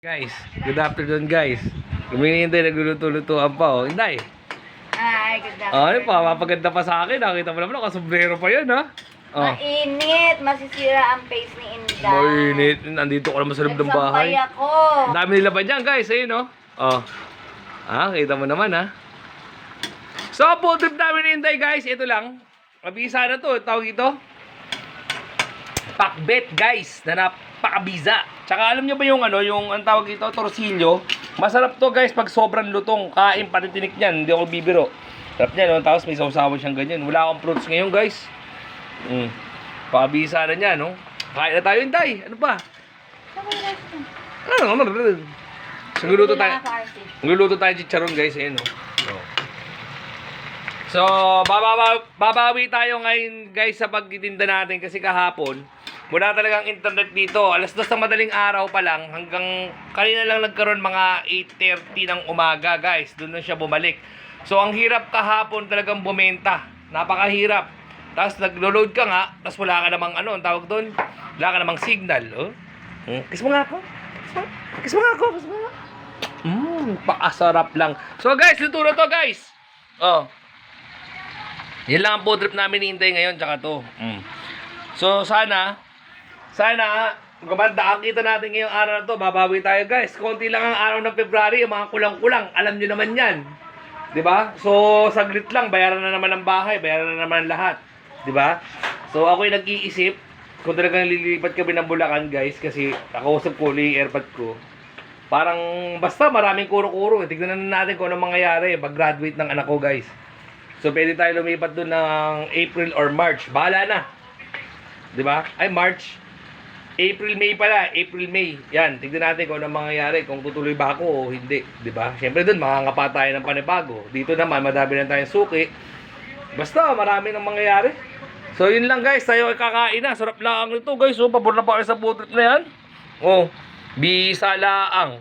Guys, good afternoon guys. Kuminintay, nagluluto-lutuan pa oh. Inday. Ay, good Ano afternoon. pa, mapaganda pa sa akin. Nakita mo naman, nakasombrero pa yun ha. Oh. Mainit. Masisira ang face ni Inday. Mainit. Nandito ko naman sa loob ng bahay. Nagsampay ako. Ang dami nila ba dyan guys, ayun oh. Oh. Ah, kita mo naman ha. So, food trip namin ni Inday guys. Ito lang. Mabisa na to. Tawag ito. Pakbet guys. Na napakabiza. Tsaka alam nyo ba yung ano, yung ang tawag ito, torsilyo. Masarap to guys pag sobrang lutong. Kain patitinik niyan. Hindi ako bibiro. Sarap niyan. No? Tapos may sausawan siyang ganyan. Wala akong fruits ngayon guys. Pakabisa na niya no. Kain na tayo Inday. Ano pa? So, nagluluto tayo. Nagluluto tayo chicharon guys. Ayun no. So, babawi tayo ngayon guys sa pagtitinda natin kasi kahapon wala talagang internet dito. Alas 2 ng madaling araw pa lang hanggang kanina lang nagkaroon mga 8:30 ng umaga guys. Doon na siya bumalik. So, ang hirap kahapon talagang bumenta. Napakahirap. Tapos naglo-load ka nga, tapos wala ka namang ano, ang tawag doon? Wala ka namang signal. Oh? Kiss mo nga ako. Kiss mo nga ako. Kiss mo nga. Pakasarap lang. So guys, luto na to guys. Oh. Yan lang ang food trip namin ni Intay ngayon, tsaka to. So, sana, gumanda ang kita natin ngayong araw na to. Babawi tayo, guys. Konti lang ang araw ng February, yung mga kulang-kulang. Alam nyo naman yan. Diba? So, saglit lang. Bayaran na naman ang bahay. Bayaran na naman lahat. Diba? So, ako'y nag-iisip kung talagang lilipat kami ng Bulacan, guys. Kasi nakausap ko ulit yung airpod ko. Parang, basta maraming kuro-kuro. Tignan na natin kung anong mangyayari pag-graduate ng anak ko, guys. So, pwede tayo lumipat doon ng April or March. Bahala na. Diba? Ay, March. April, May pala. April, May. Yan. Tignan natin kung anong mangyayari. Kung tutuloy ba ako o hindi. Diba? Siyempre doon, makangapa tayo ng panibago. Dito naman, madami na tayong suki. Basta, marami nang mangyayari. So, yun lang guys. Tayo ay kakain na. Sarap lang ito guys. So, pabor na pa kayo sa food trip na yan. Oh, bisa laang.